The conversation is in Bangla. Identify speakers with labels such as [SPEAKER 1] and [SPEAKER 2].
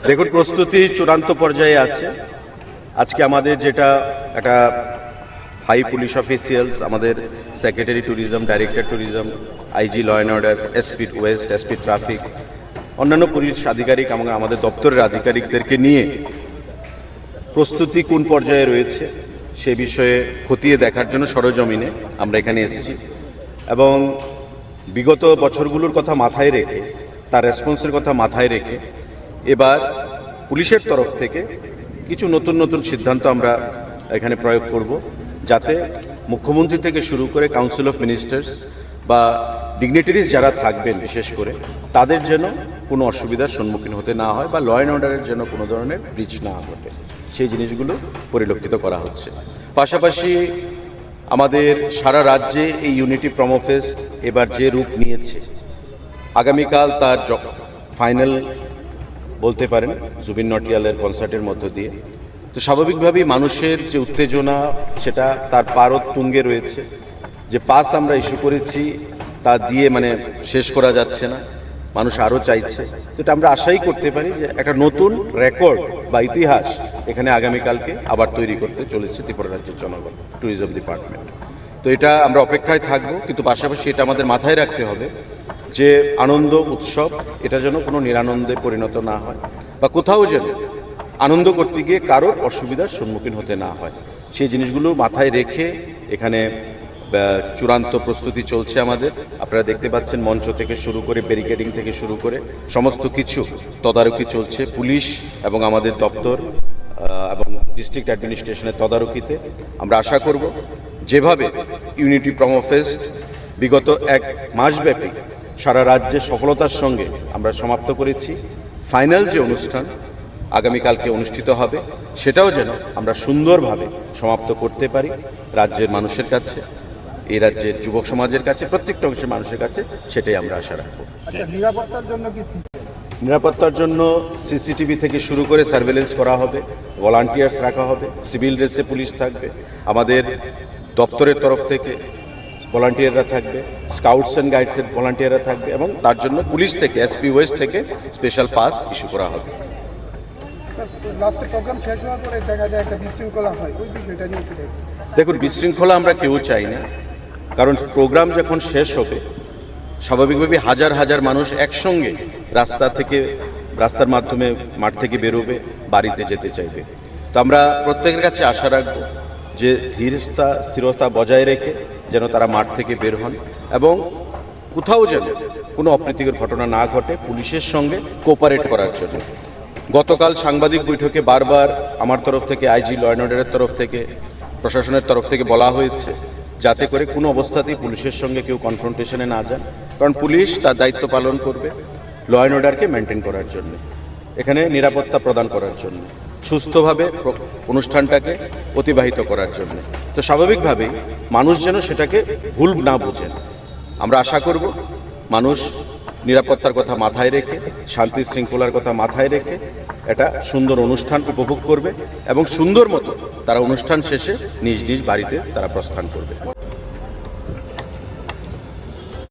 [SPEAKER 1] দেখুন, প্রস্তুতি চূড়ান্ত পর্যায়ে আছে। আজকে আমাদের যেটা একটা হাই পুলিশ অফিসিয়ালস, আমাদের secretary tourism, director tourism, IG law and order, SP west, SP traffic, অন্যান্য পুলিশ আধিকারিক এবং আমাদের দপ্তরের আধিকারিকদেরকে নিয়ে প্রস্তুতি কোন পর্যায়ে রয়েছে সে বিষয়ে খতিয়ে দেখার জন্য সরজমিনে আমরা এখানে এসেছি এবং বিগত বছরগুলোর কথা মাথায় রেখে, তার রেসপন্সের কথা মাথায় রেখে এবার পুলিশের তরফ থেকে কিছু নতুন নতুন সিদ্ধান্ত আমরা এখানে প্রয়োগ করব, যাতে মুখ্যমন্ত্রী থেকে শুরু করে কাউন্সিল অফ মিনিস্টার্স বা ডিগনিটারিজ যারা থাকবেন বিশেষ করে তাদের যেন কোনো অসুবিধার সম্মুখীন হতে না হয় বা ল অ্যান্ড অর্ডারের যেন কোনো ধরনের ব্রিচ না ঘটে, সেই জিনিসগুলো পরিলক্ষিত করা হচ্ছে। পাশাপাশি আমাদের সারা রাজ্যে এই ইউনিটি প্রমো ফেস্ট এবার যে রূপ নিয়েছে, আগামীকাল তার ফাইনাল বলতে পারেন জুবিন নটিয়ালের কনসার্টের মধ্য দিয়ে, তো স্বাভাবিকভাবেই মানুষের যে উত্তেজনা সেটা তার পারদ তুঙ্গে রয়েছে। যে পাস আমরা ইস্যু করেছি তা দিয়ে শেষ করা যাচ্ছে না, মানুষ আরও চাইছে। যেটা আমরা আশাই করতে পারি যে একটা নতুন রেকর্ড বা ইতিহাস এখানে আগামীকালকে আবার তৈরি করতে চলেছে ত্রিপুরা রাজ্যের জনগণ, ট্যুরিজম ডিপার্টমেন্ট। তো এটা আমরা অপেক্ষায় থাকবো, কিন্তু পাশাপাশি এটা আমাদের মাথায় রাখতে হবে যে আনন্দ উৎসব এটা যেন কোনো নিরানন্দে পরিণত না হয় বা কোথাও যেন আনন্দ করতে গিয়ে কারোর অসুবিধার সম্মুখীন হতে না হয়, সেই জিনিসগুলো মাথায় রেখে এখানে চূড়ান্ত প্রস্তুতি চলছে আমাদের। আপনারা দেখতে পাচ্ছেন মঞ্চ থেকে শুরু করে ব্যারিকেডিং থেকে শুরু করে সমস্ত কিছু তদারকি চলছে পুলিশ এবং আমাদের দপ্তর এবং ডিস্ট্রিক্ট অ্যাডমিনিস্ট্রেশনের তদারকিতে। আমরা আশা করব যেভাবে ইউনিটি প্রমো ফেস্ট বিগত এক মাসব্যাপী সারা রাজ্যে সফলতার সঙ্গে আমরা সমাপ্ত করেছি, ফাইনাল যে অনুষ্ঠান আগামীকালকে অনুষ্ঠিত হবে সেটাও যেন আমরা সুন্দরভাবে সমাপ্ত করতে পারি রাজ্যের মানুষের কাছে, এই রাজ্যের যুবক সমাজের কাছে, প্রত্যেকটা অংশের মানুষের কাছে, সেটাই আমরা আশা রাখবো। নিরাপত্তার জন্য সিসিটিভি থেকে শুরু করে সার্ভেলেন্স করা হবে, ভলান্টিয়ার্স রাখা হবে, সিভিল ড্রেসে পুলিশ থাকবে, আমাদের দপ্তরের তরফ থেকে ভলান্টিয়াররা থাকবে, স্কাউটস অ্যান্ড গাইডসের ভলান্টিয়াররা থাকবে এবং তার জন্য পুলিশ থেকে এসপি ওয়েস্ট থেকে স্পেশাল পাস ইস্যু করা হবে। দেখুন, বিশৃঙ্খলা আমরা কেউ চাই না, কারণ প্রোগ্রাম যখন শেষ হবে স্বাভাবিকভাবে হাজার হাজার মানুষ একসঙ্গে রাস্তার মাধ্যমে মাঠ থেকে বেরোবে, বাড়িতে যেতে চাইবে। তো আমরা প্রত্যেকের কাছে আশা রাখবো যে স্থিরতা বজায় রেখে যেন তারা মাঠ থেকে বের হন এবং কোথাও যেন কোনো অপ্রীতিকর ঘটনা না ঘটে, পুলিশের সঙ্গে কোঅপারেট করার জন্য। গতকাল সাংবাদিক বৈঠকে বারবার আমার তরফ থেকে, আইজি ল অ্যান্ড অর্ডারের তরফ থেকে, প্রশাসনের তরফ থেকে বলা হয়েছে যাতে করে কোনো অবস্থাতেই পুলিশের সঙ্গে কেউ কনফ্রন্টেশনে না যান, কারণ পুলিশ তার দায়িত্ব পালন করবে ল অ্যান্ড অর্ডারকে মেনটেন করার জন্য, এখানে নিরাপত্তা প্রদান করার জন্য, সুস্থভাবে অনুষ্ঠানটাকে অতিবাহিত করার জন্য। তো স্বাভাবিকভাবেই মানুষ যেন সেটাকে ভুল না বোঝেন। আমরা আশা করব মানুষ নিরাপত্তার কথা মাথায় রেখে, শান্তি শৃঙ্খলার কথা মাথায় রেখে একটা সুন্দর অনুষ্ঠান উপভোগ করবে এবং সুন্দর মতো তারা অনুষ্ঠান শেষে নিজ নিজ বাড়িতে তারা প্রস্থান করবে।